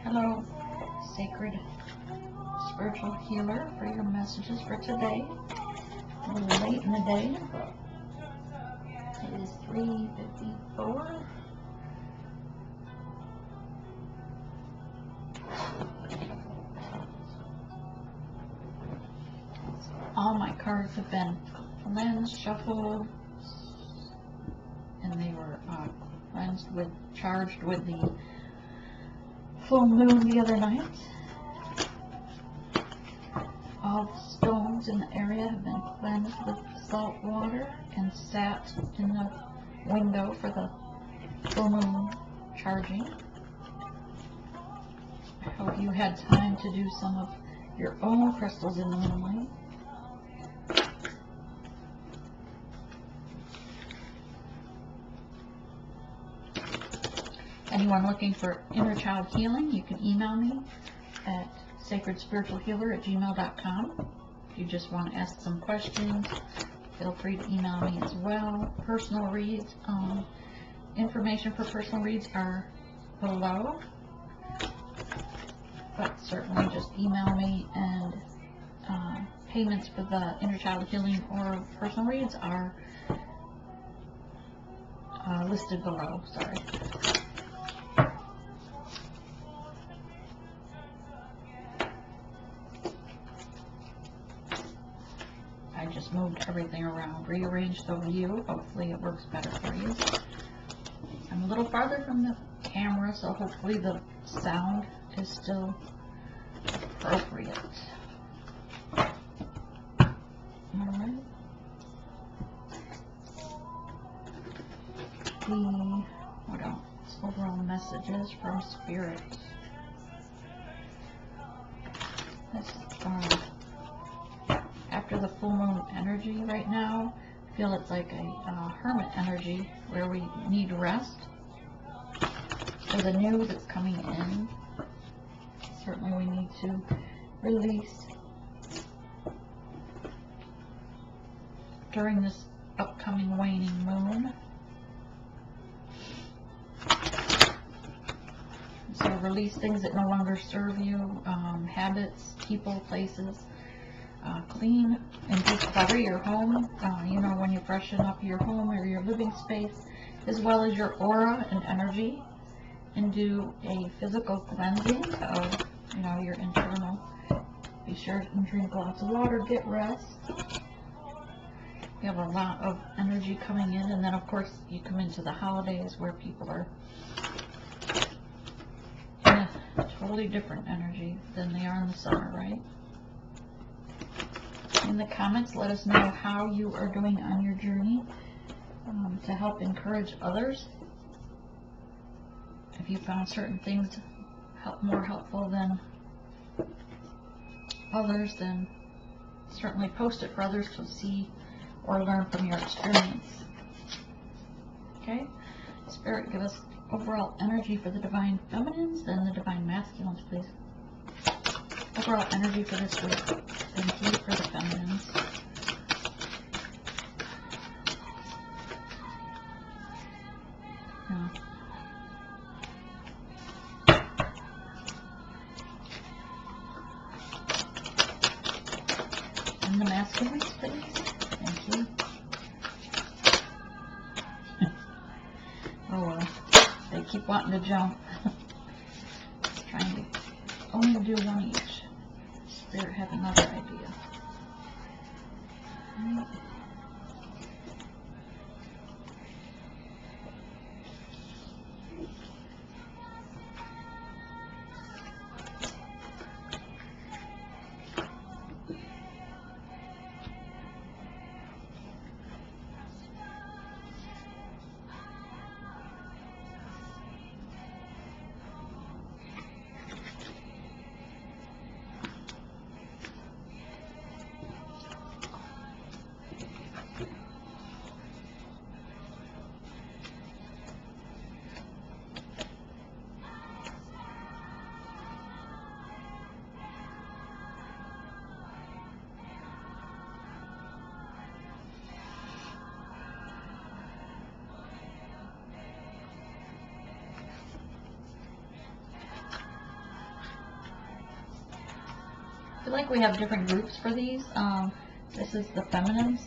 Hello, sacred spiritual healer, for your messages for today. A little late in the day, but it is 3:54. All my cards have been cleansed, shuffled, and they were charged with the full moon the other night. All the stones in the area have been cleansed with salt water and sat in the window for the full moon charging. I hope you had time to do some of your own crystals in the moonlight. Anyone looking for inner child healing, you can email me at sacredspiritualhealer@gmail.com. If you just want to ask some questions, feel free to email me as well. Personal reads, information for personal reads are below, but certainly just email me, and payments for the inner child healing or personal reads are listed below. Sorry. I just moved everything around, rearranged the view. Hopefully it works better for you. I'm a little farther from the camera, so hopefully the sound is still appropriate. Alright. What else? Overall messages from Spirit. This after the full moon energy right now, I feel it's like a hermit energy where we need rest. For the new that's coming in, certainly we need to release during this upcoming waning moon. So release things that no longer serve you, habits, people, places. Clean and declutter your home, when you freshen up your home or your living space, as well as your aura and energy, and do a physical cleansing of, your internal. Be sure to drink lots of water, get rest. You have a lot of energy coming in, and then of course you come into the holidays where people are in a totally different energy than they are in the summer, right? In the comments, let us know how you are doing on your journey to help encourage others. If you found certain things more helpful than others, then certainly post it for others to see or learn from your experience. Okay? Spirit, give us overall energy for the divine feminines, then the divine masculines, please. Overall energy for this week. Thank you for the feminines. Yeah. And the masculines, please. Thank you. Oh well. They keep wanting to jump. Trying to only do one each. Spirit have another idea. Right. like we have different groups for these. This is the feminines.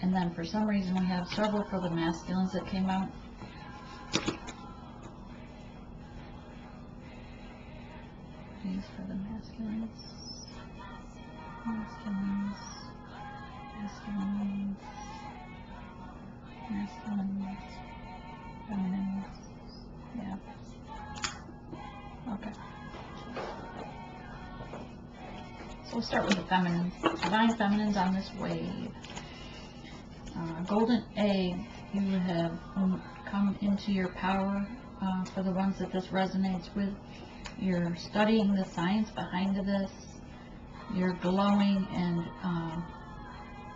And then for some reason we have several for the masculines that came out. These for the masculines. Masculines. Masculines. Masculines. Feminines. Yeah. Okay. So we'll start with the feminines. Divine feminines on this wave. Golden egg, you have come into your power. For the ones that this resonates with, you're studying the science behind this. You're glowing and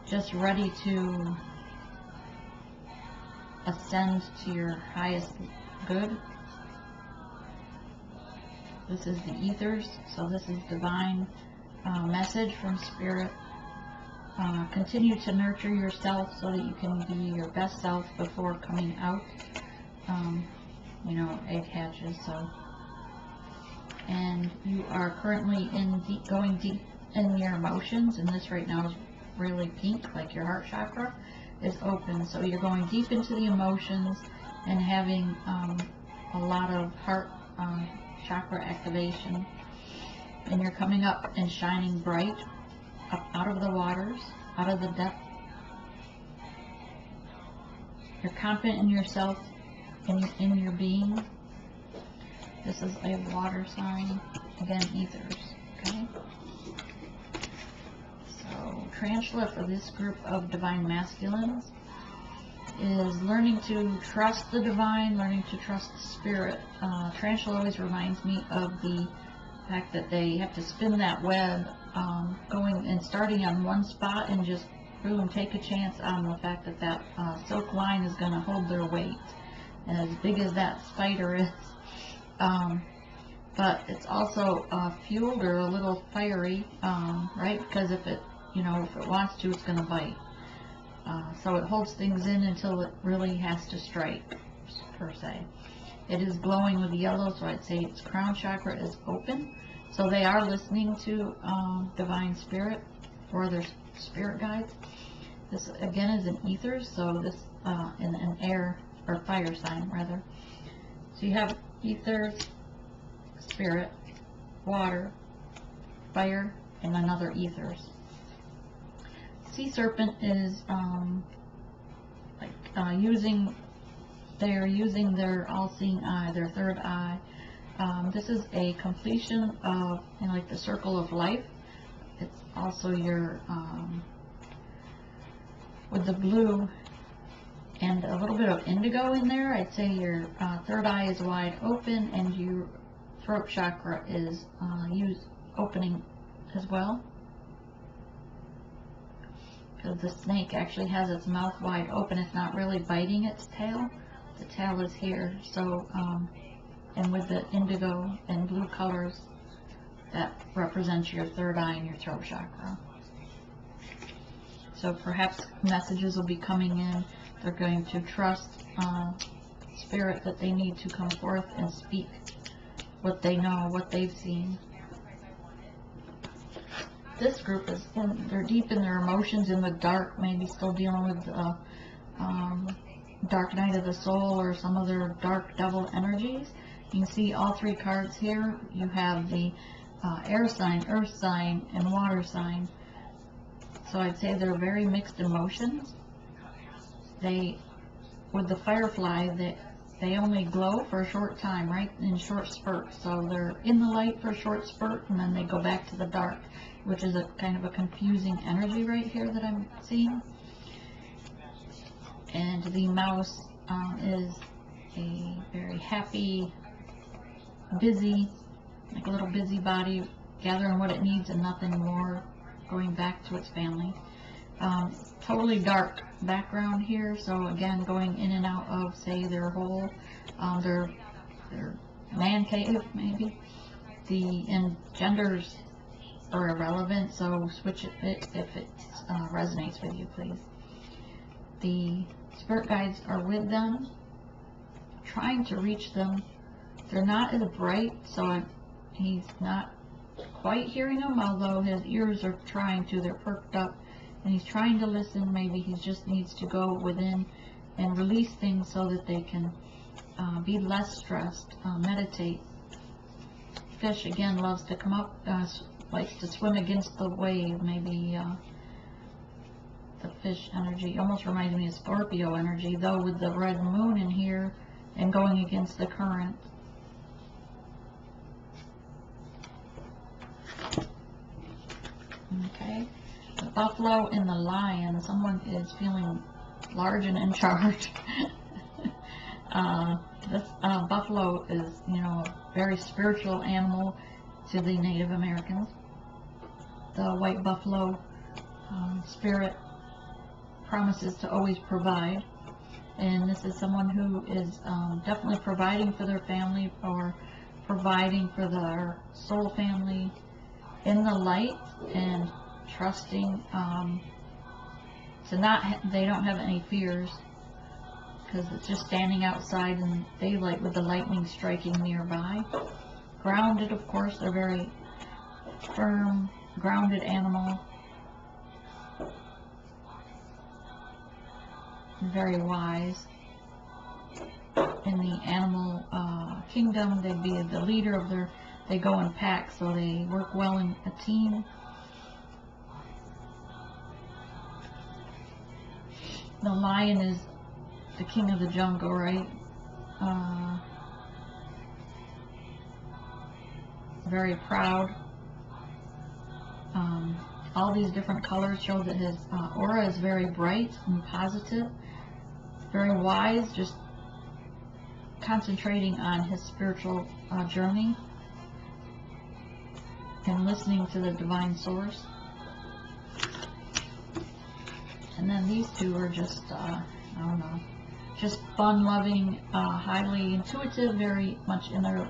just ready to ascend to your highest good. This is the ethers, so this is divine message from Spirit. Continue to nurture yourself so that you can be your best self before coming out. You know, egg hatches, so. And you are currently going deep in your emotions, and this right now is really pink, like your heart chakra is open. So you're going deep into the emotions and having a lot of heart chakra activation. And you're coming up and shining bright up out of the waters, out of the depth. You're confident in yourself, in your being. This is a water sign, again, ethers, okay? So, tarantula for this group of divine masculines is learning to trust the divine, learning to trust the spirit. Tarantula always reminds me of the fact that they have to spin that web, going and starting on one spot and just boom, take a chance on the fact that that silk line is going to hold their weight. And as big as that spider is, but it's also fueled or a little fiery, right? Because if it, you know, if it wants to, it's going to bite. So it holds things in until it really has to strike, per se. It is glowing with yellow, so I'd say its crown chakra is open. So they are listening to divine spirit or their spirit guides. This again is an ether, so this in an air or fire sign rather. So you have ethers, spirit, water, fire, and another ethers. Sea serpent is they're using their all-seeing eye, their third eye. This is a completion of, you know, like the circle of life. It's also your, with the blue and a little bit of indigo in there, I'd say your third eye is wide open and your throat chakra is opening as well. Because the snake actually has its mouth wide open. It's not really biting its tail. The tail is here. So, and with the indigo and blue colors, that represents your third eye and your throat chakra. So perhaps messages will be coming in. They're going to trust spirit that they need to come forth and speak what they know, what they've seen. This group is they're deep in their emotions, in the dark, maybe still dealing with dark night of the soul or some other dark devil energies. You can see all three cards here. You have the air sign, earth sign, and water sign. So I'd say they're very mixed emotions. With the firefly, they only glow for a short time, right, in short spurts. So they're in the light for a short spurt, and then they go back to the dark, which is a kind of a confusing energy right here that I'm seeing. And the mouse is a very happy, busy, like a little busybody, gathering what it needs and nothing more, going back to its family. Totally dark background here, so again, going in and out of, say, their hole, their man cave, maybe. And genders are irrelevant, so switch it if it resonates with you, please. The spirit guides are with them, trying to reach them. They're not as bright, so he's not quite hearing him, although his ears are trying to. They're perked up, and he's trying to listen. Maybe he just needs to go within and release things so that they can be less stressed. Meditate. Fish, again, loves to come up, likes to swim against the wave. Maybe the fish energy almost reminds me of Scorpio energy, though with the red moon in here and going against the current. Okay, the buffalo and the lion. Someone is feeling large and in charge. This buffalo is, you know, a very spiritual animal to the Native Americans. The white buffalo spirit promises to always provide, and this is someone who is definitely providing for their family or providing for their soul family in the light, and trusting to not they don't have any fears, because it's just standing outside in daylight with the lightning striking nearby. Grounded, of course, they're very firm, grounded animal. Very wise. In the animal kingdom, they'd be the leader of their, they go in packs, so they work well in a team. The lion is the king of the jungle, right? Very proud. All these different colors show that his aura is very bright and positive. Very wise, just concentrating on his spiritual journey and listening to the divine source. And then these two are just, I don't know, just fun-loving, highly intuitive, very much in their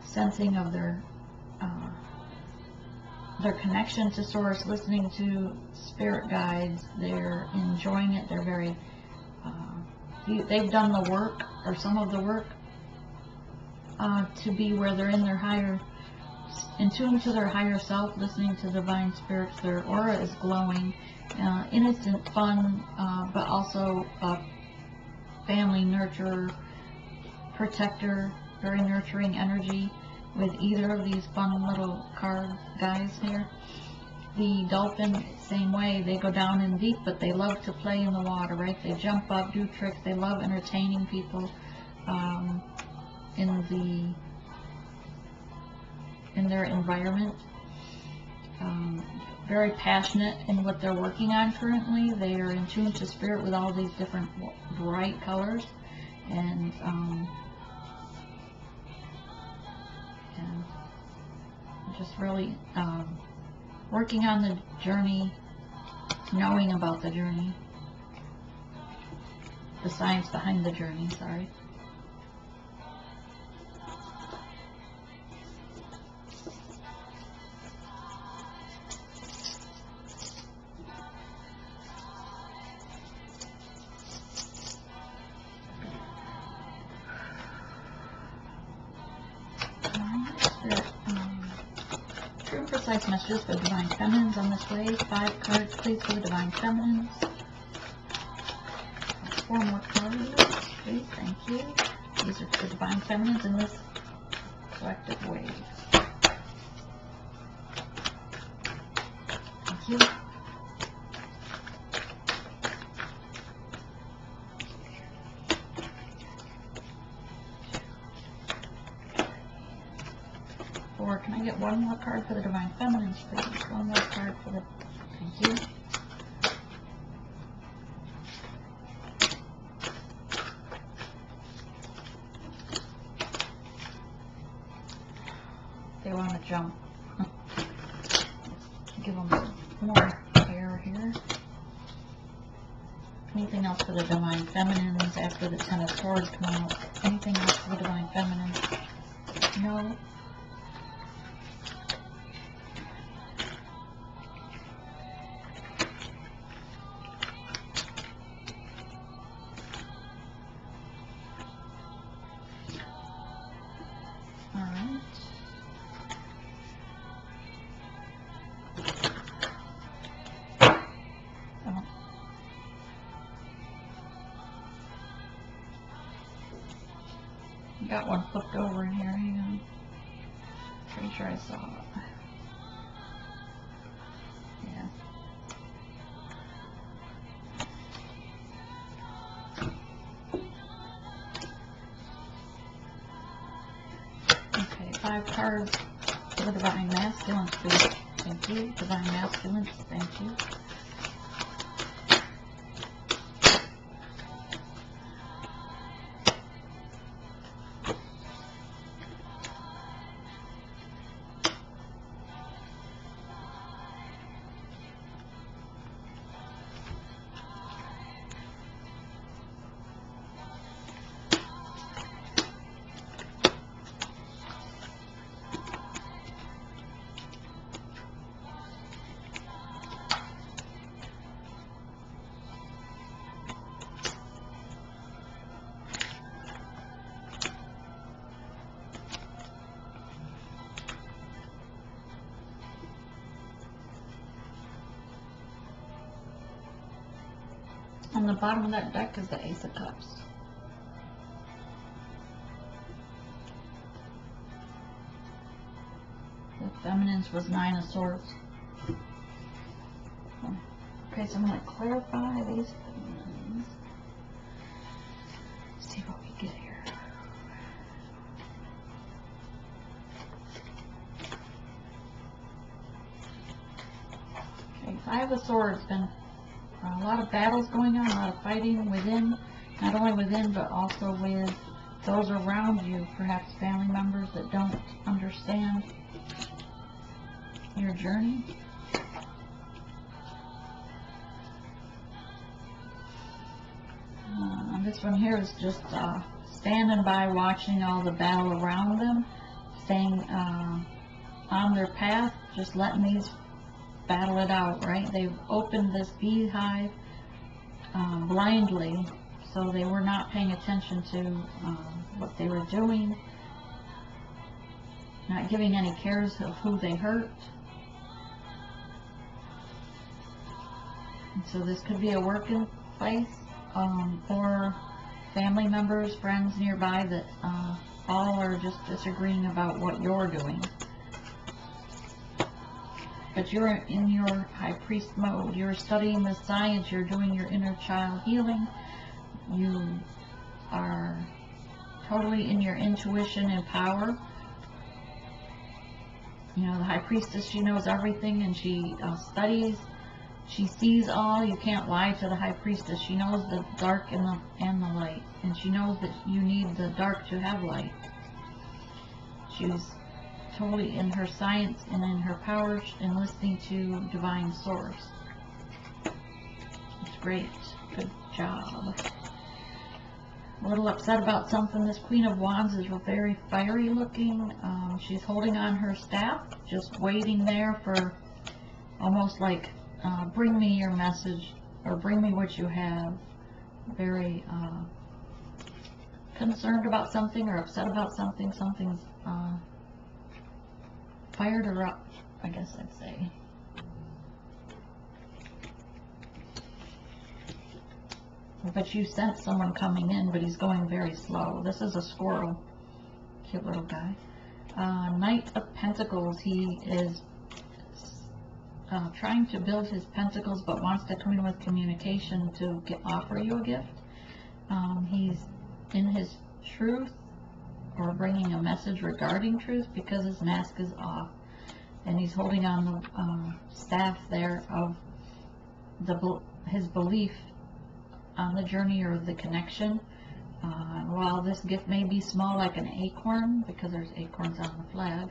sensing of their connection to source, listening to spirit guides. They're enjoying it. They're very, they've done the work, or some of the work, to be where they're in their higher, in tune to their higher self, listening to divine spirits. Their aura is glowing, innocent, fun, but also family nurturer, protector, very nurturing energy with either of these fun little card guys here. The dolphin, same way, they go down in deep, but they love to play in the water, right? They jump up, do tricks, they love entertaining people in their environment. Very passionate in what they're working on currently. They are in tune to spirit with all these different bright colors, and just really working on the journey, knowing about the journey, the science behind the journey, sorry. True and precise messages for divine feminines on this wave. 5 cards, please, for the divine feminines. 4 more cards, please. Thank you. These are for the divine feminines in this collective wave. Thank you. Can I get one more card for the divine feminines, please? One more card for the, thank you. They want to jump. Give them more air here. Anything else for the divine feminines after the 10 of Swords come out? Anything else for the divine feminines? No. Got one flipped over in here, hang on. Pretty sure I saw it. Yeah. Okay, 5 cards for the Divine Masculines, please. Thank you. Divine Masculines, thank you. On the bottom of that deck is the Ace of Cups. The Feminines was 9 of Swords. Okay, so I'm going to clarify these things. See what we get here. Okay, 5 of Swords. Been a lot of battles going on, a lot of fighting within, not only within, but also with those around you, perhaps family members that don't understand your journey. This one here is just standing by, watching all the battle around them, staying on their path, just letting these battle it out, right? They've opened this beehive blindly, so they were not paying attention to what they were doing, not giving any cares of who they hurt. And so this could be a working place, or family members, friends nearby that all are just disagreeing about what you're doing. But you're in your high priest mode. You're studying the science. You're doing your inner child healing. You are totally in your intuition and power. You know, the high priestess, she knows everything, and she studies. She sees all. You can't lie to the high priestess. She knows the dark and the light, and she knows that you need the dark to have light. She's totally in her science and in her power and listening to divine source. It's great. Good job. A little upset about something. This Queen of Wands is very fiery looking. She's holding on her staff, just waiting there for almost like, bring me your message, or bring me what you have. Very concerned about something or upset about something. Something's fired her up, I guess I'd say. But you sense someone coming in, but he's going very slow. This is a squirrel. Cute little guy. Knight of Pentacles. He is trying to build his pentacles, but wants to come in with communication to offer you a gift. He's in his truth, or bringing a message regarding truth, because his mask is off, and he's holding on the staff there of his belief on the journey or the connection. While this gift may be small, like an acorn, because there's acorns on the flag,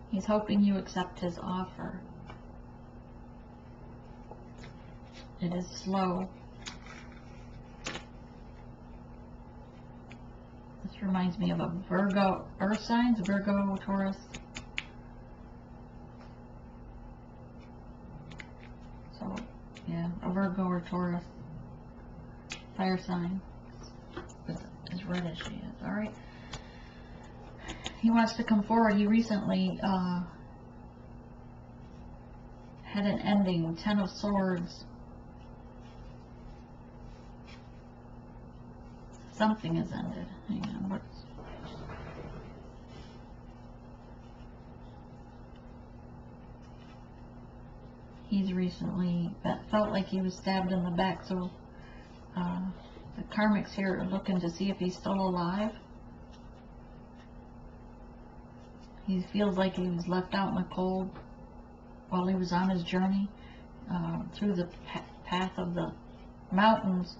he's hoping you accept his offer. It is slow. This reminds me of a Virgo, earth signs, Virgo, Taurus. So, yeah, a Virgo or Taurus. Fire sign. As red as she is, alright? He wants to come forward. He recently had an ending, 10 of Swords. something has ended. Hang on, what's... He's recently felt like he was stabbed in the back, so the karmics here are looking to see if he's still alive. He feels like he was left out in the cold while he was on his journey through the path of the mountains.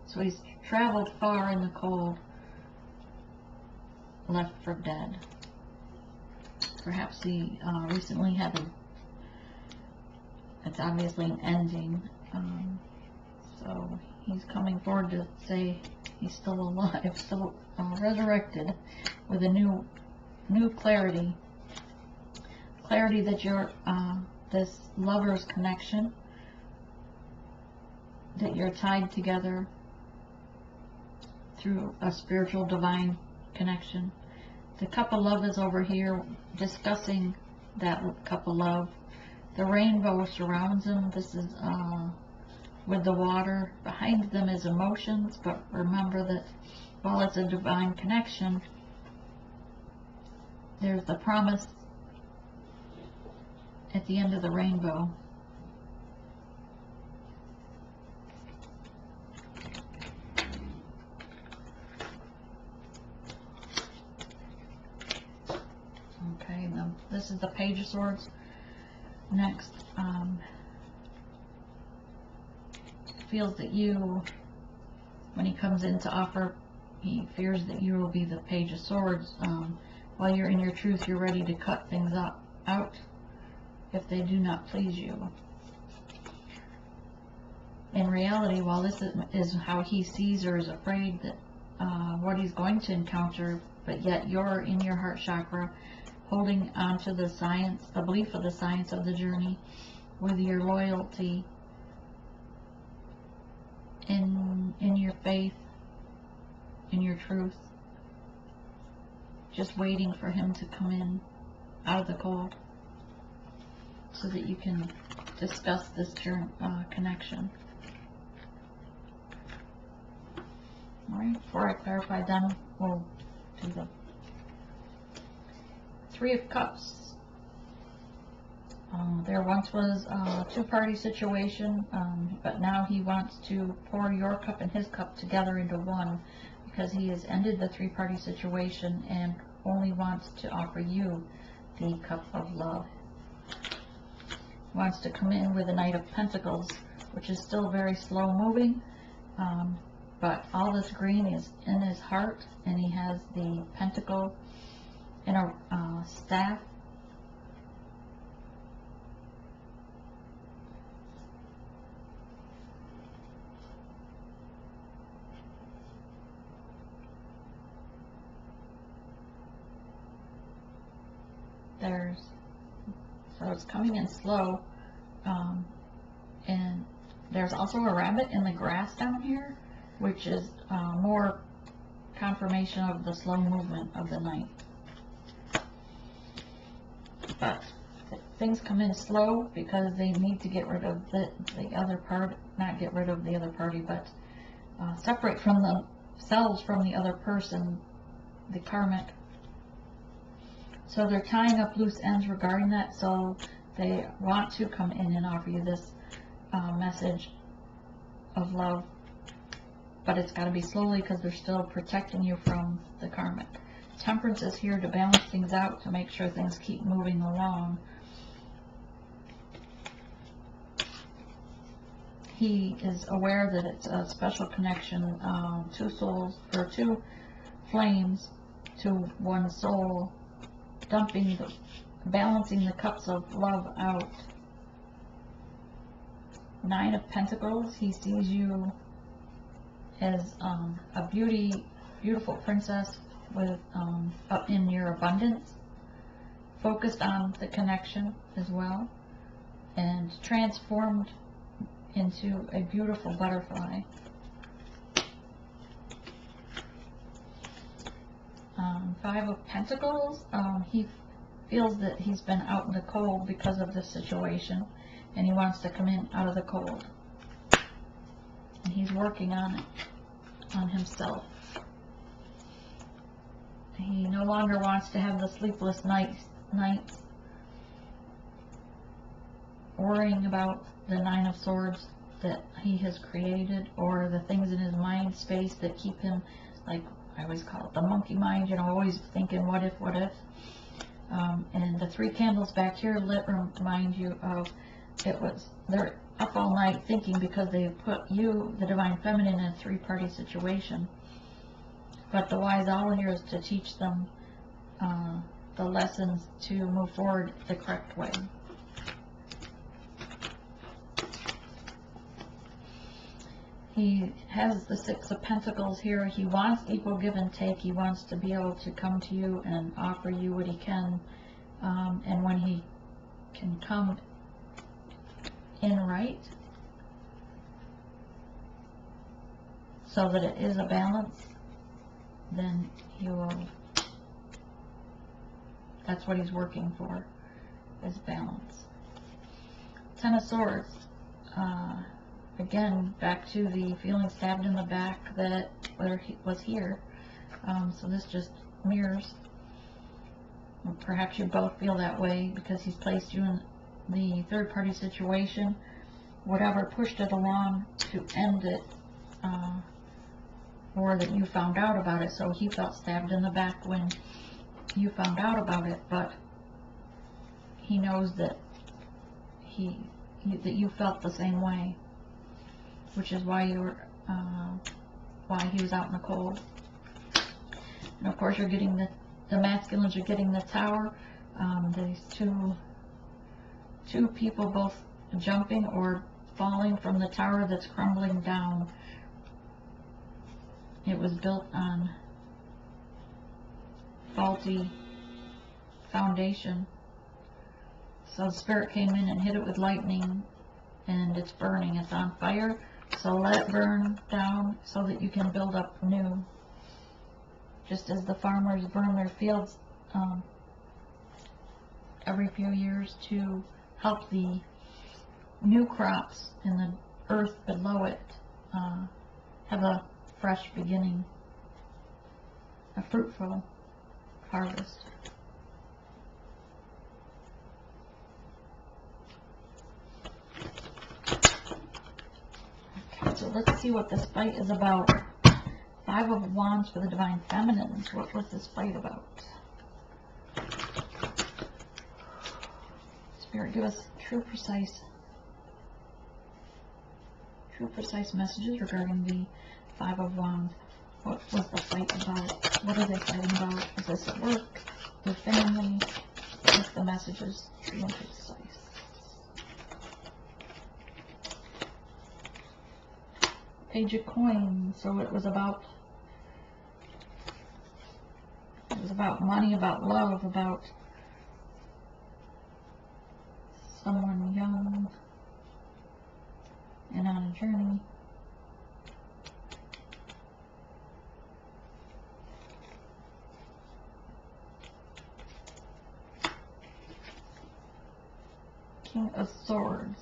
So he's traveled far in the cold, left for dead. Perhaps he recently had it's obviously an ending. So he's coming forward to say he's still alive, still resurrected, with a new clarity. Clarity that you're this lover's connection, that you're tied together through a spiritual divine connection. The cup of love is over here discussing that cup of love. The rainbow surrounds him. This is with the water. Behind them is emotions, but remember that while it's a divine connection, there's the promise at the end of the rainbow. Okay, now this is the Page of Swords. Next, feels that you, when he comes in to offer, he fears that you will be the Page of Swords. While you're in your truth, you're ready to cut things out if they do not please you. In reality, while this is how he sees or is afraid that what he's going to encounter, but yet you're in your heart chakra holding on to the science, the belief of the science of the journey, with your loyalty in your faith, in your truth, just waiting for him to come in out of the cold so that you can discuss this connection. Alright, before I clarify them, we'll do the Three of Cups. There once was a two-party situation, but now he wants to pour your cup and his cup together into one, because he has ended the three-party situation and only wants to offer you the cup of love. He wants to come in with the Knight of Pentacles, which is still very slow moving, but all this green is in his heart, and he has the pentacle in a staff. So it's coming in slow, and there's also a rabbit in the grass down here, which is more confirmation of the slow movement of the night. But things come in slow because they need to get rid of the other part, not get rid of the other party, but separate from themselves from the other person, the karmic. So they're tying up loose ends regarding that, so they want to come in and offer you this message of love, but it's got to be slowly because they're still protecting you from the karmic. Temperance is here to balance things out, to make sure things keep moving along. He is aware that it's a special connection, two souls, or two flames to one soul, balancing the cups of love out. Nine of Pentacles, he sees you as a beautiful princess with up in your abundance, focused on the connection as well, and transformed into a beautiful butterfly. Five of Pentacles, he feels that he's been out in the cold because of this situation, and he wants to come in out of the cold. And he's working on it, on himself. no longer wants to have the sleepless nights worrying about the Nine of Swords that he has created, or the things in his mind space that keep him, like I always call it the monkey mind, you know, always thinking what if, what if. And the 3 candles back here remind you of, they're up all night thinking because they put you, the Divine Feminine, in a 3-party situation. But the wise owl here is to teach them the lessons to move forward the correct way. He has the 6 of Pentacles here. He wants equal give and take. He wants to be able to come to you and offer you what he can. And when he can come in right, so that it is a balance, then he will, that's what he's working for, is balance. 10 of Swords. Again, back to the feeling stabbed in the back that where he was here. So this just mirrors. Or perhaps you both feel that way because he's placed you in the 3rd-party situation. Whatever pushed it along to end it, or that you found out about it. So he felt stabbed in the back when you found out about it, but he knows that that you felt the same way, which is why you were, why he was out in the cold. And of course, you're getting the masculines are getting the Tower. These two people both jumping or falling from the tower that's crumbling down. It was built on faulty foundation. So Spirit came in and hit it with lightning, and it's burning. It's on fire. So let it burn down so that you can build up new. Just as the farmers burn their fields every few years to help the new crops in the earth below it have a fresh beginning, a fruitful harvest. Okay, so let's see what this fight is about. 5 of Wands for the Divine Feminines. What was this fight about? Spirit, give us true, precise messages regarding the 5 of Wands. What was the fight about? What are they fighting about? Is this at work? Their family? What's the messages? True and precise. Page of Coins. So it was about money, about love, about someone young and on a journey. King of Swords.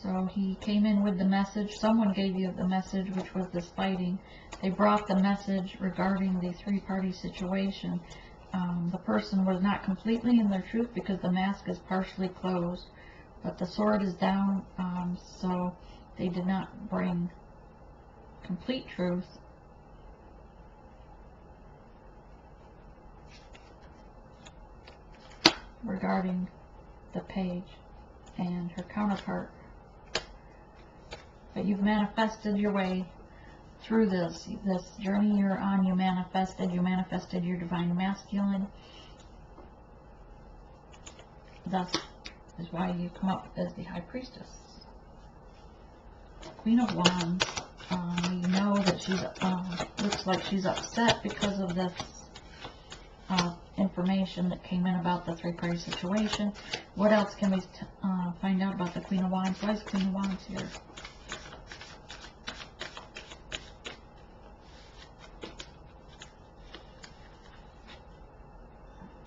So he came in with the message. Someone gave you the message, which was this fighting. They brought the message regarding the 3-party situation. The person was not completely in their truth because the mask is partially closed, but the sword is down, so they did not bring complete truth. Regarding the page and her counterpart. But you've manifested your way through this journey you're on. You manifested your divine masculine. Thus is why you come up as the High Priestess. Queen of Wands. You know that she's looks like she's upset because of this information that came in about the 3-party situation. What else can we find out about the Queen of Wands? Why is Queen of Wands here?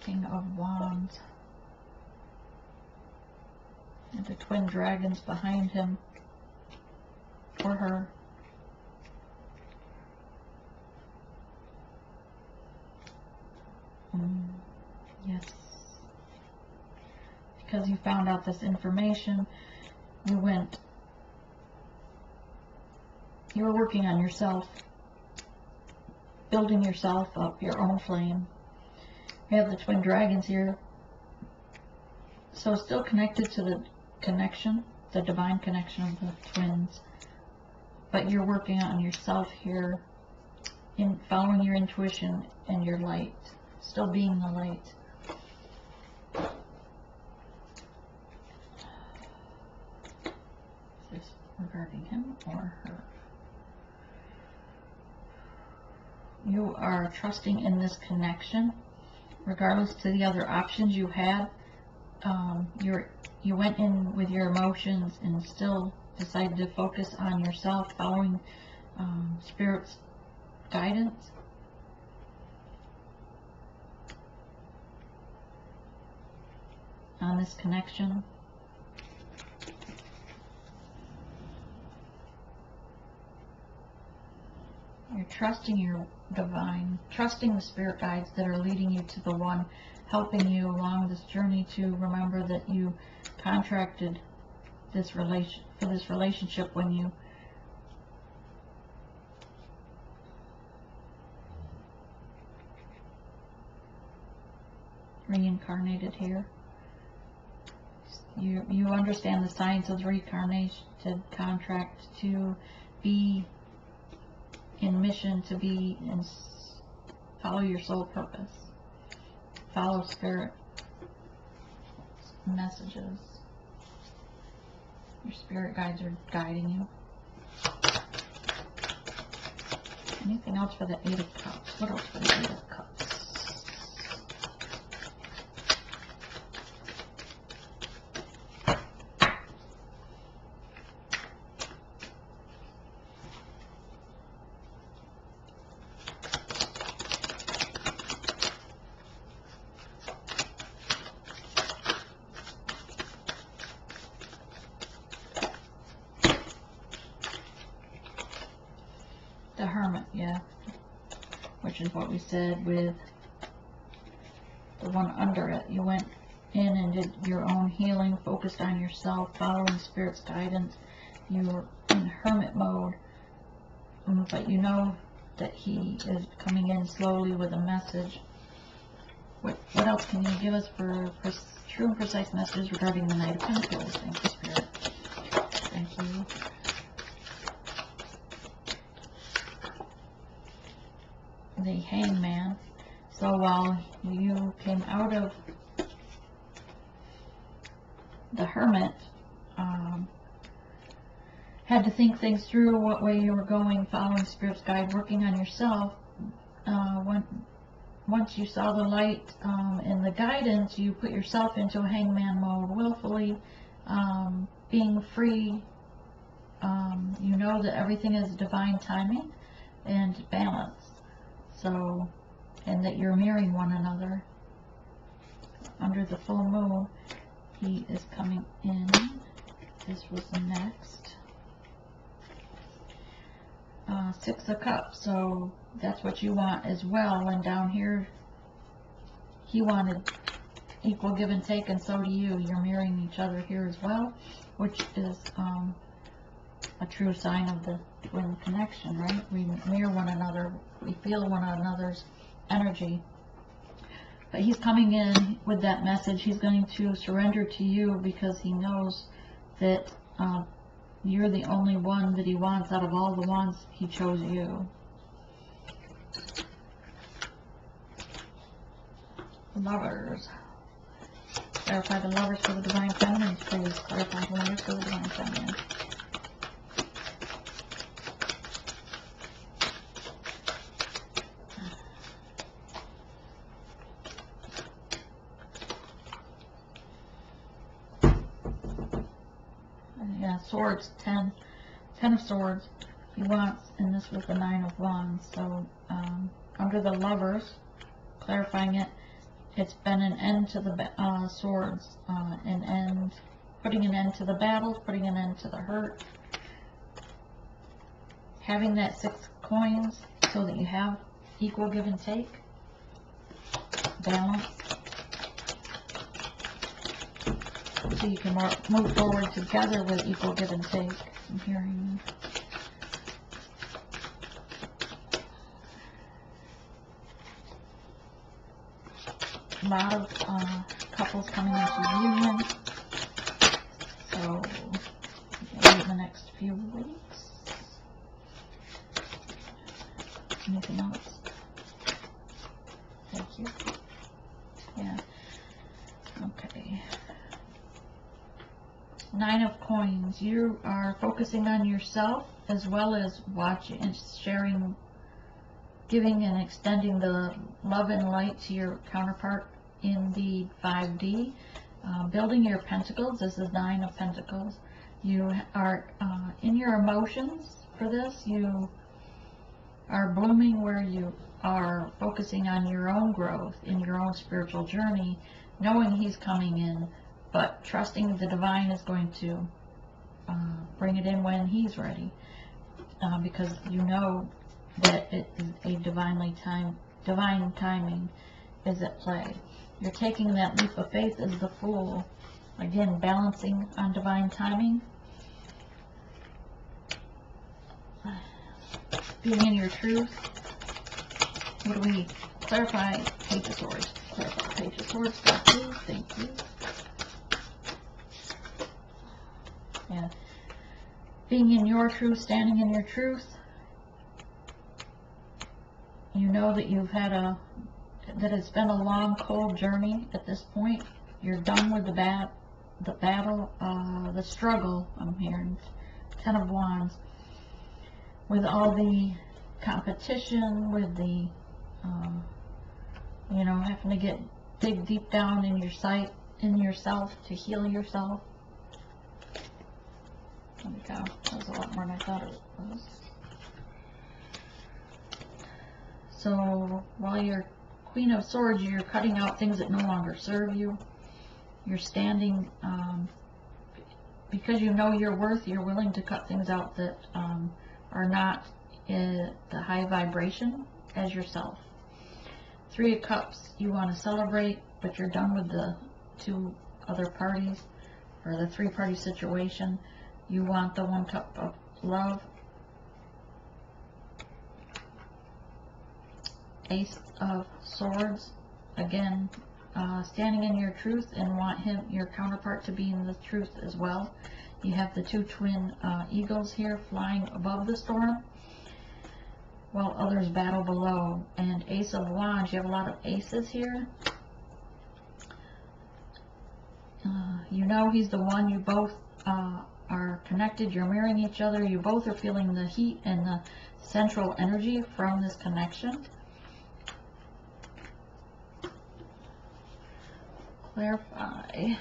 King of Wands. And the twin dragons behind him, or her. because you found out this information, you were working on yourself, building yourself up, your own flame. We have the twin dragons here. So still connected to the connection, the divine connection of the twins. But you're working on yourself here, in following your intuition and your light. Still being the light. Is this regarding him or her? You are trusting in this connection, regardless to the other options you had. You went in with your emotions and still decided to focus on yourself, following Spirit's guidance. On this connection. You're trusting your divine, trusting the spirit guides that are leading you to the one helping you along this journey, to remember that you contracted this relationship when you reincarnated here. You understand the science of the reincarnated contract, to be in mission, to be in, follow your soul purpose, follow spirit messages. Your spirit guides are guiding you. Anything else for the Eight of Cups? What else for the Eight of Cups? The Hermit, yeah, which is what we said with the one under it. You went in and did your own healing, focused on yourself, following Spirit's guidance. You were in hermit mode, but you know that he is coming in slowly with a message. What else can you give us for true and precise messages regarding the Knight of Pentacles? Thank you, Spirit. Thank you. The Hangman. So while you came out of the Hermit, had to think things through, what way you were going, following Spirit's guide, working on yourself. Once you saw the light and the guidance, you put yourself into a hangman mode, willfully being free. You know that everything is divine timing and balance. So, and that you're mirroring one another. Under the full moon, he is coming in. This was the next. Six of Cups, so that's what you want as well. And down here, he wanted equal give and take, and so do you. You're mirroring each other here as well, which is a true sign of the twin connection, right? We mirror one another, we feel one another's energy. But he's coming in with that message. He's going to surrender to you because he knows that you're the only one that he wants. Out of all the ones, he chose you. Lovers. Clarify the Lovers for the Divine Feminine, please. Clarify the Lovers for the Divine Feminine. Yeah, Swords, 10 of Swords. He wants, and this was the 9 of Wands. So under the Lovers, clarifying it, it's been an end to the Swords, an end, putting an end to the battles, putting an end to the hurt, having that 6 coins so that you have equal give and take, balance. so you can move forward together with equal give and take. I'm hearing a lot of couples coming into union. So maybe in the next few weeks. Anything else? Thank you. Yeah. Okay. 9 of Coins. You are focusing on yourself as well as watching and sharing, giving and extending the love and light to your counterpart in the 5D. Building your pentacles. This is 9 of Pentacles. You are in your emotions for this. You are blooming where you are focusing on your own growth in your own spiritual journey, knowing he's coming in, but trusting the divine is going to bring it in when he's ready, because you know that it is a divine timing is at play. You're taking that leap of faith as the Fool, again balancing on divine timing. Being in your truth. What do we clarify? Page of Swords. Clarify Page of Swords. Thank you. Thank you. Yeah. Being in your truth, standing in your truth. You know that you've had that it's been a long, cold journey at this point. You're done with the battle, the struggle. I'm hearing 10 of Wands. With all the competition, with the, you know, having to dig deep down in yourself to heal yourself. Holy cow, that was a lot more than I thought it was. So while you're Queen of Swords, you're cutting out things that no longer serve you. You're standing, because you know your worth, you're willing to cut things out that are not in the high vibration as yourself. 3 of Cups, you want to celebrate, but you're done with the 2 other parties, or the 3-party situation. You want the 1 cup of love. Ace of Swords, again, standing in your truth and want your counterpart to be in the truth as well. You have the 2 twin eagles here flying above the storm, while others battle below. And Ace of Wands, you have a lot of aces here. You know he's the one. You both are connected. You're mirroring each other. You both are feeling the heat and the central energy from this connection. Clarify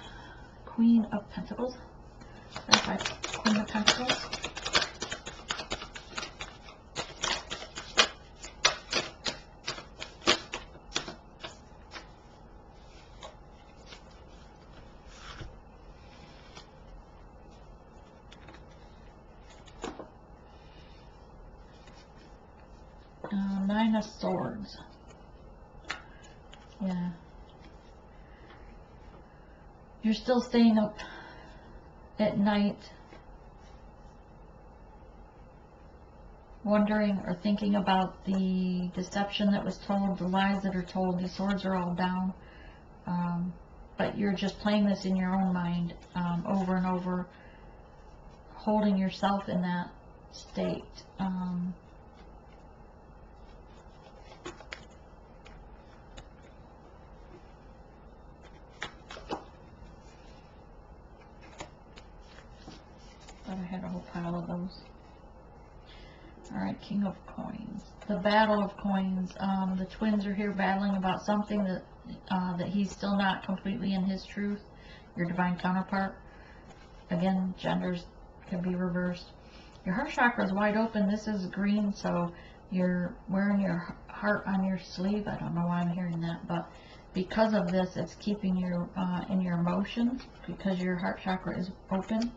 Queen of Pentacles. Clarify Queen of Pentacles. Nine of Swords. Yeah. You're still staying up at night wondering or thinking about the deception that was told, the lies that are told. The swords are all down. But you're just playing this in your own mind over and over, holding yourself in that state. Thought I had a whole pile of those. Alright, King of Coins. The Battle of Coins. The twins are here battling about something that he's still not completely in his truth. Your divine counterpart. Again, genders can be reversed. Your heart chakra is wide open. This is green, so you're wearing your heart on your sleeve. I don't know why I'm hearing that, but because of this, it's keeping you in your emotions because your heart chakra is open.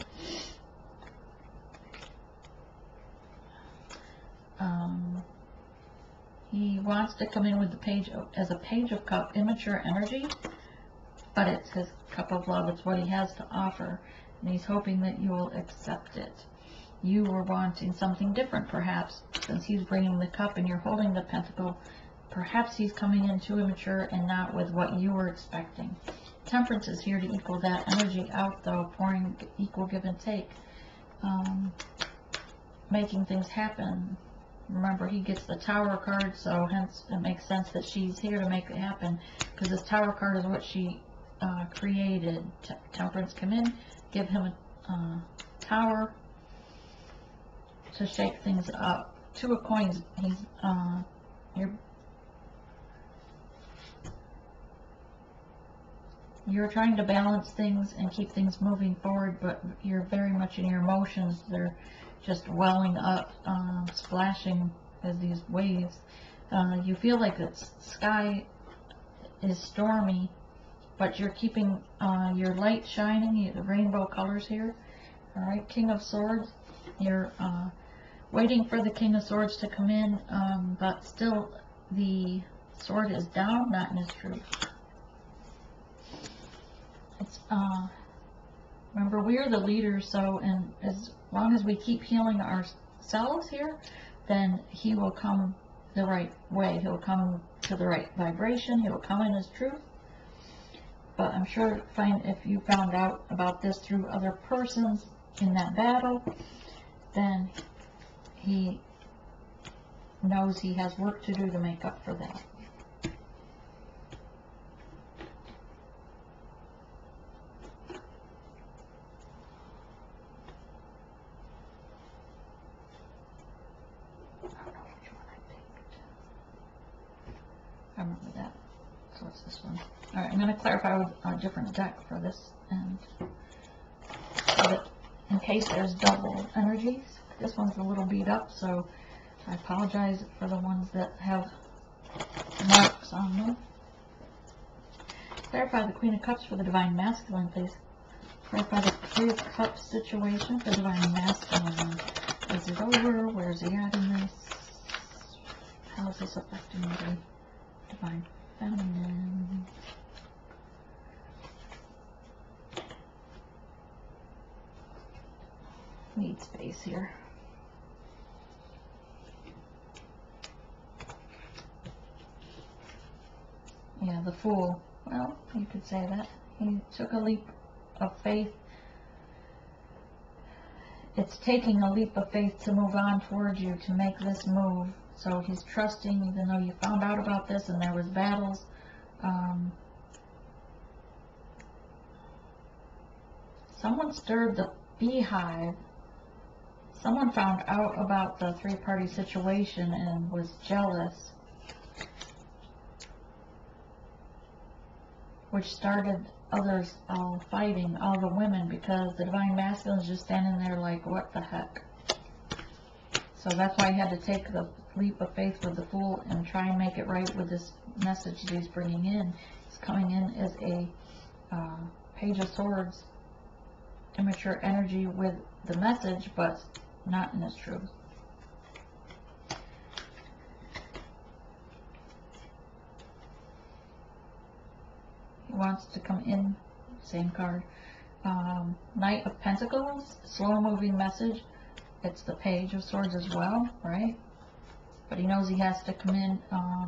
He wants to come in with the page as a Page of Cup, immature energy, but it's his cup of love. It's what he has to offer, and he's hoping that you will accept it. You were wanting something different, perhaps, since he's bringing the cup and you're holding the pentacle. Perhaps he's coming in too immature and not with what you were expecting. Temperance is here to equal that energy out, though, pouring equal give and take, making things happen. Remember, he gets the Tower card, so hence it makes sense that she's here to make it happen, because this Tower card is what she created. Temperance come in, give him a Tower to shake things up. Two of Coins. You're trying to balance things and keep things moving forward, but you're very much in your emotions. They're just welling up, splashing as these waves. You feel like the sky is stormy, but you're keeping your light shining, the rainbow colors here. Alright, King of Swords. You're waiting for the King of Swords to come in, but still the sword is down, not in his truth. It's, remember, we are the leaders, so and as long as we keep healing ourselves here, then he will come the right way. He'll come to the right vibration. He will come in his truth. But I'm sure if you found out about this through other persons in that battle, then he knows he has work to do to make up for that. I remember that. So it's this one. Alright, I'm going to clarify with a different deck for this, and so that in case there's double energies. This one's a little beat up, so I apologize for the ones that have marks on them. Clarify the Queen of Cups for the Divine Masculine, please. Clarify the Three of Cups situation for Divine Masculine. Is it over? Where's he at in this? How is this affecting the Divine Feminine? Need space here. Yeah, the Fool. Well, you could say that. He took a leap of faith. It's taking a leap of faith to move on towards you, to make this move. So he's trusting, even though you found out about this and there was battles. Someone stirred the beehive. Someone found out about the three-party situation and was jealous, which started others all fighting, all the women, because the Divine Masculine is just standing there like, what the heck? So that's why he had to take the leap of faith with the Fool and try and make it right with this message that he's bringing in. He's coming in as a Page of Swords, immature energy with the message, but not in his truth. He wants to come in, same card. Knight of Pentacles, slow moving message. It's the Page of Swords as well, right? But he knows he has to come in.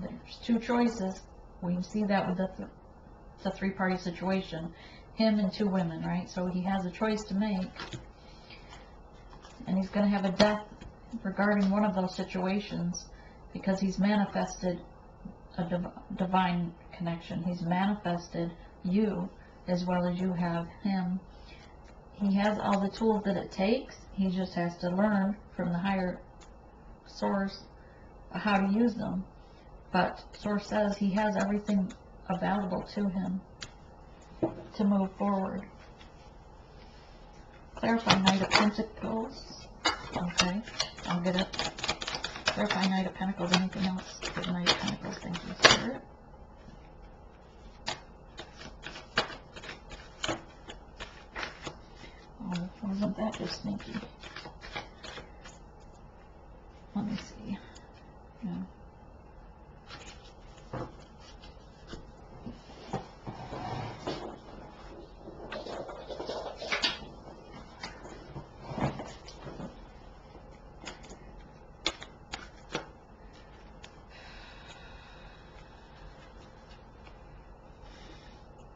There's two choices. We can see that with the three-party situation. Him and two women, right? So he has a choice to make. And he's going to have a death regarding one of those situations because he's manifested a divine connection. He's manifested you as well as you have him. He has all the tools that it takes. He just has to learn from the higher source how to use them. But source says he has everything available to him to move forward. Clarify Knight of Pentacles. Okay, I'll get it. Clarify Knight of Pentacles. Anything else for the Knight of Pentacles? Thank you, Spirit. Oh, wasn't that just sneaky? Let me see. Yeah.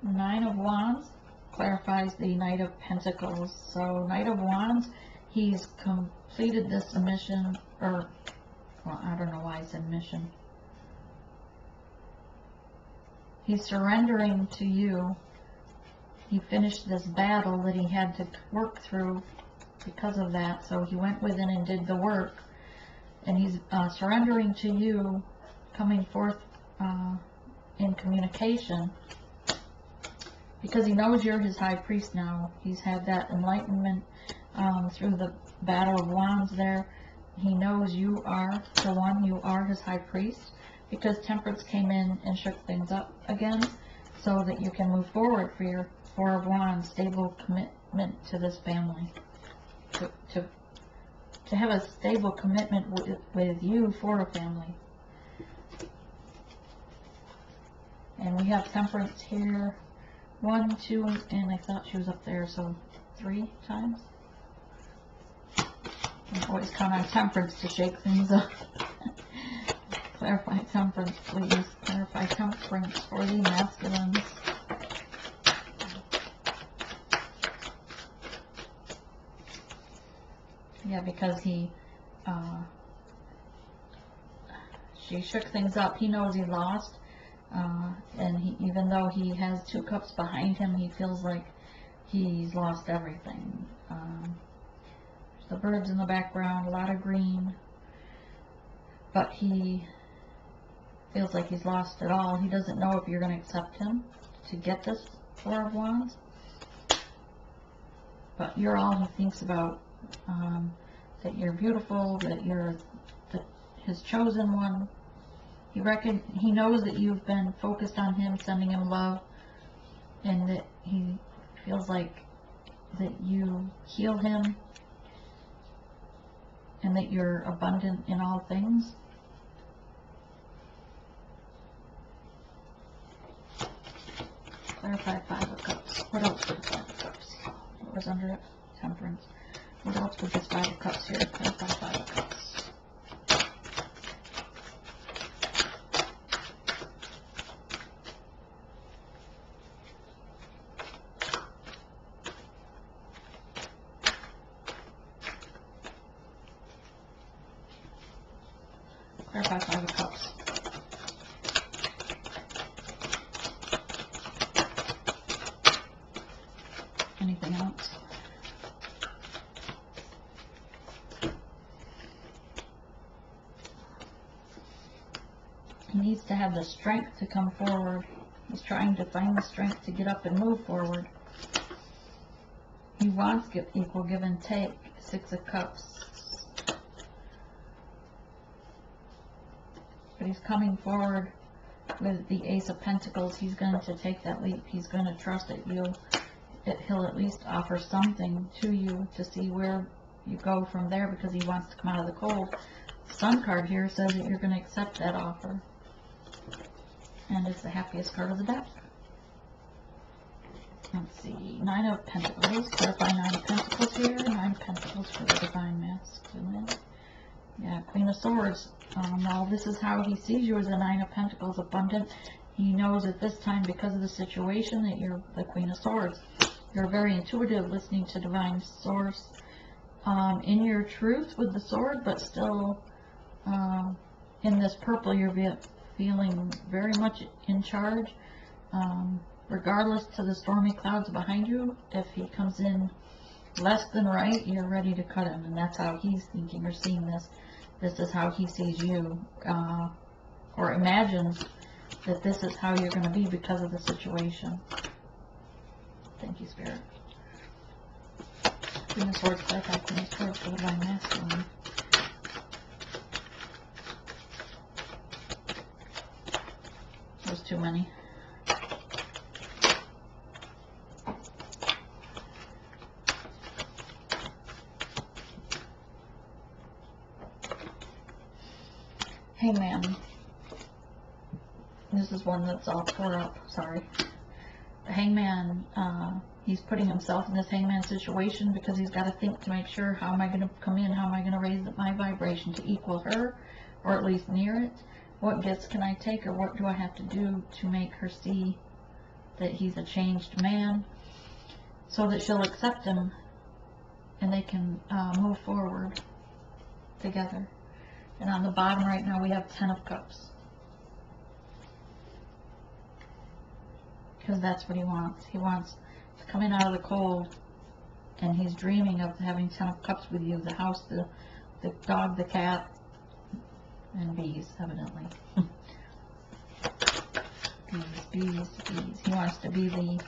Nine of Wands clarifies the Knight of Pentacles. So Knight of Wands, he's completed this mission, or, well, I don't know why I said mission. He's surrendering to you. He finished this battle that he had to work through because of that. So he went within and did the work. And he's surrendering to you, coming forth in communication. Because he knows you're his high priest now. He's had that enlightenment through the battle of wands there. He knows you are the one, you are his high priest. Because Temperance came in and shook things up again, so that you can move forward for your Four of Wands, stable commitment to this family. To have a stable commitment with you for a family. And we have Temperance here. 1, 2, and I thought she was up there, so 3 times. I always count on Temperance to shake things up. Clarify Temperance, please. Clarify Temperance for the masculines. Yeah, because she shook things up. He knows he lost. And even though he has 2 cups behind him, he feels like he's lost everything. There's the birds in the background, a lot of green, but he feels like he's lost it all. He doesn't know if you're going to accept him to get this Four of Wands, but you're all he thinks about. That you're beautiful, that you're his chosen one. He knows that you've been focused on him, sending him love, and that he feels like that you heal him, and that you're abundant in all things. Clarify Five of Cups. What else would Five of Cups? What was under it? Temperance. What else would this Five of Cups here? Clarify Five of Cups. Clarify Five of Cups. Anything else? He needs to have the strength to come forward. He's trying to find the strength to get up and move forward. He wants equal give and take. 6 of Cups. But he's coming forward with the Ace of Pentacles. He's going to take that leap. He's going to trust that he'll at least offer something to you to see where you go from there, because he wants to come out of the cold. The Sun card here says that you're going to accept that offer. And it's the happiest card of the deck. Let's see. 9 of Pentacles. Clarify 9 of Pentacles here. 9 of Pentacles for the Divine Masculine. Yeah, Queen of Swords. Well, this is how he sees you, as a 9 of Pentacles, abundant. He knows at this time, because of the situation, that you're the Queen of Swords. You're very intuitive, listening to Divine Source. In your truth with the sword, but still in this purple, you're feeling very much in charge. Regardless to the stormy clouds behind you, if he comes in less than right, you're ready to cut him. And that's how he's thinking or seeing this. This is how he sees you, or imagines that this is how you're going to be because of the situation. Thank you, Spirit. Queen of Swords, clarify Queen of Swords for the Divine Masculine. There's too many. Hangman. This is one that's all tore up, sorry. The Hangman, he's putting himself in this Hangman situation because he's got to think to make sure, how am I going to come in, how am I going to raise my vibration to equal her, or at least near it? What gifts can I take, or what do I have to do to make her see that he's a changed man, so that she'll accept him and they can move forward together. And on the bottom right now we have 10 of Cups. Because that's what he wants. He wants to come in out of the cold, and he's dreaming of having 10 of Cups with you. The house, the dog, the cat, and bees, evidently. Bees. He wants to be the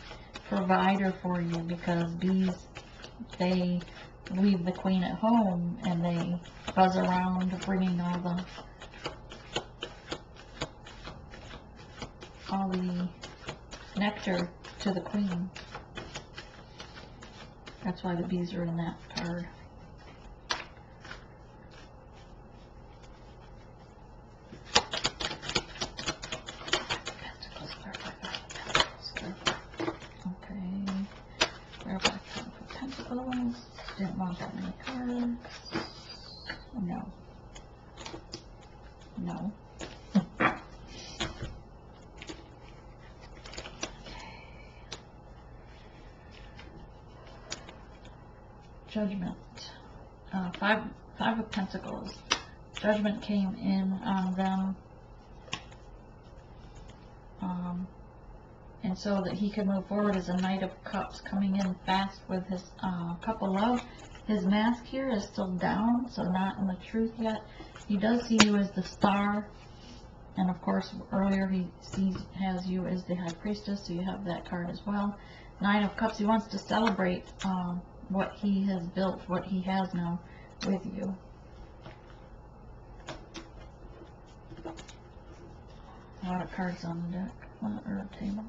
provider for you, because bees, they leave the queen at home and they buzz around bringing all the nectar to the queen. That's why the bees are in that card. Didn't want that many cards. No. No. Judgment. Five of Pentacles. Judgment came in on them. And so that he could move forward as a Knight of Cups, coming in fast with his Cup of Love. His mask here is still down, so not in the truth yet. He does see you as the Star, and of course earlier he has you as the High Priestess, so you have that card as well. Nine of Cups, he wants to celebrate what he has built, what he has now with you. A lot of cards on the deck, or table.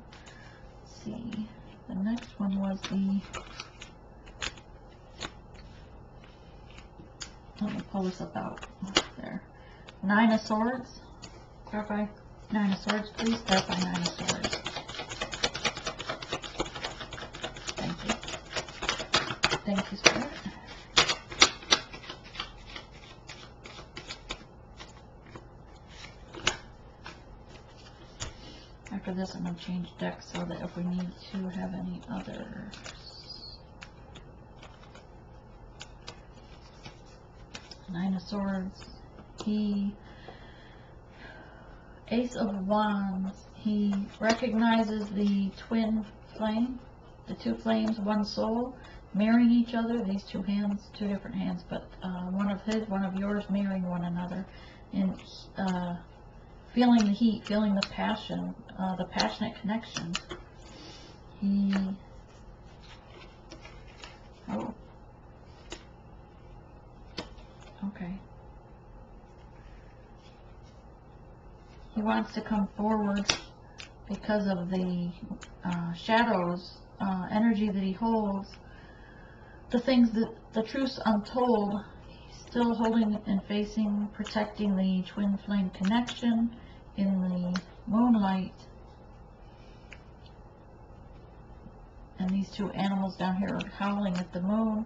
Let's see. The next one was the. Let me pull this up out. There. Nine of Swords. Clarify. Nine of Swords, please. Clarify Nine of Swords. Thank you. Thank you, Spirit. After this, I'm going to change decks so that if we need to have any others. Nine of Swords. Ace of Wands. He recognizes the twin flame, the two flames, one soul, marrying each other. These two hands, two different hands, but one of his, one of yours, marrying one another, and feeling the heat, feeling the passion, the passionate connection. Okay. He wants to come forward because of the shadows, energy that he holds, the things that, the truths untold. He's still holding and facing, protecting the twin flame connection in the moonlight. And these two animals down here are howling at the moon,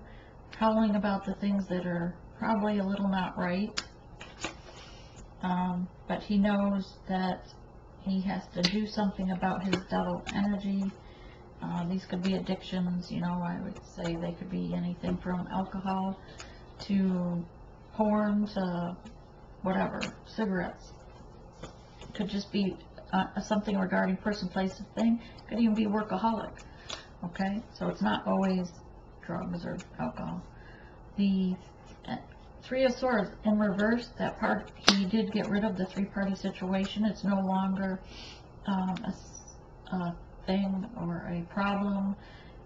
howling about the things that are probably a little not right. But he knows that he has to do something about his double energy. These could be addictions, you know, I would say they could be anything from alcohol to porn to whatever, cigarettes. Could just be something regarding person, place, and thing. Could even be workaholic. Okay, so it's not always drugs or alcohol. The Three of Swords in reverse, that part, he did get rid of the three-party situation. It's no longer a thing or a problem.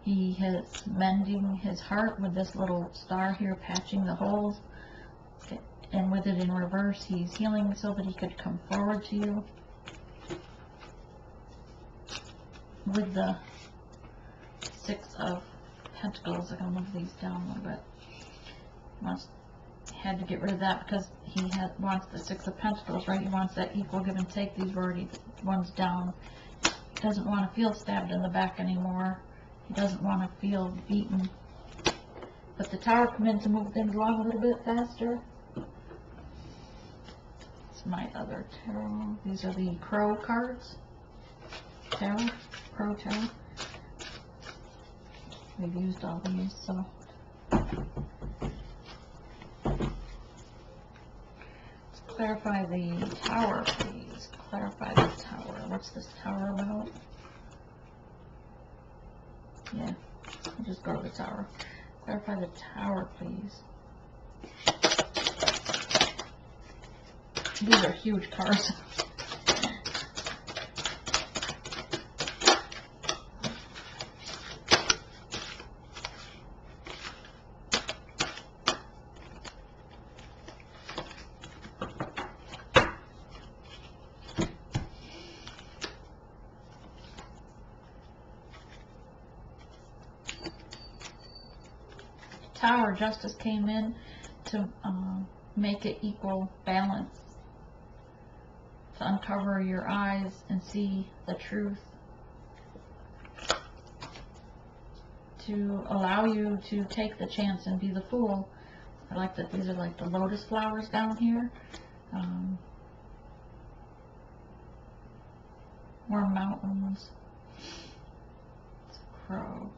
He is mending his heart with this little star here, patching the holes. And with it in reverse, he's healing so that he could come forward to you. With the Six of Pentacles, I'm going to move these down a little bit. Had to get rid of that because he wants the Six of Pentacles, right? He wants that equal give and take. These were already ones down. He doesn't want to feel stabbed in the back anymore. He doesn't want to feel beaten. But the Tower come in to move things along a little bit faster. It's my other tarot. These are the Crow cards. Tarot. Pro Tarot. We've used all these, so. Let's clarify the Tower, please. Clarify the Tower. What's this Tower about? Yeah, I'll just go to the Tower. Clarify the Tower, please. These are huge cards. Tower, Justice came in to make it equal balance, to uncover your eyes and see the truth, to allow you to take the chance and be the fool. I like that these are like the lotus flowers down here. More mountains. It's a crow.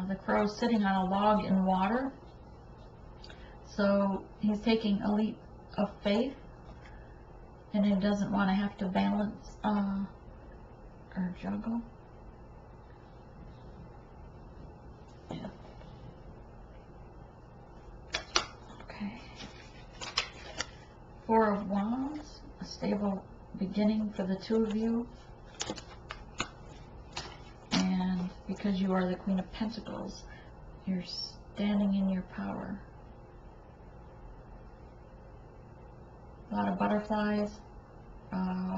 The crow's sitting on a log in water. So he's taking a leap of faith, and he doesn't want to have to balance or juggle. Yeah. Okay. Four of Wands, a stable beginning for the two of you. And because you are the Queen of Pentacles, you're standing in your power. A lot of butterflies.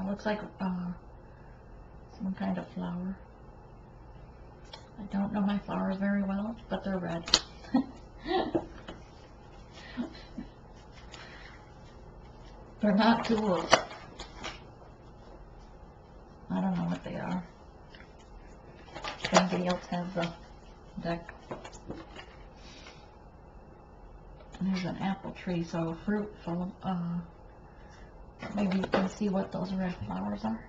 Looks like some kind of flower. I don't know my flowers very well, but they're red. They're not tulips. I don't know what they are. Anybody else have the deck? And there's an apple tree, so fruit full of, maybe you can see what those red flowers are.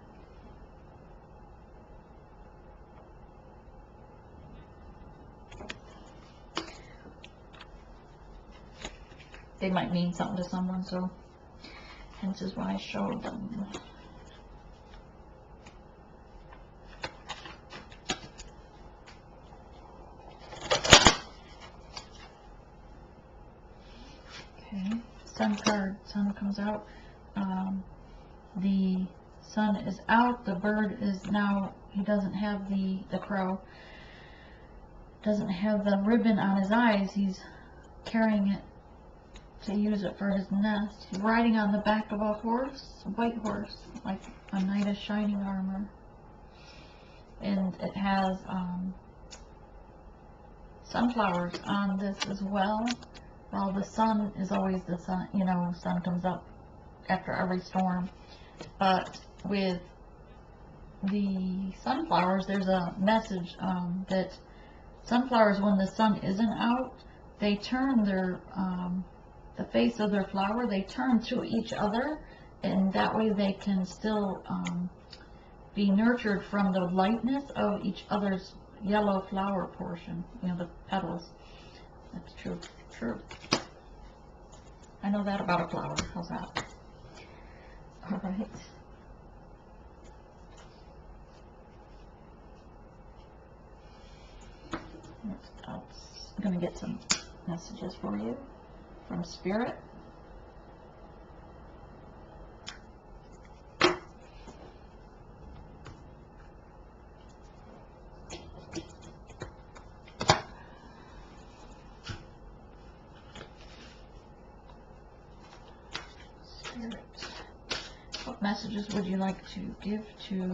They might mean something to someone, so hence is why I showed them. Okay, Sun card. Sun comes out. The sun is out. The bird is now, he doesn't have the crow doesn't have the ribbon on his eyes. He's carrying it to use it for his nest. He's riding on the back of a horse, a white horse, like a knight of shining armor. And it has sunflowers on this as well. Well, the sun is always the sun, you know, sun comes up after every storm. But with the sunflowers, there's a message that sunflowers, when the sun isn't out, they turn their, the face of their flower, they turn to each other, and that way they can still be nurtured from the lightness of each other's yellow flower portion, you know, the petals. That's true. True. I know that about a flower. How's that? All right. I'm going to get some messages for you from Spirit. Spirit. What messages would you like to give to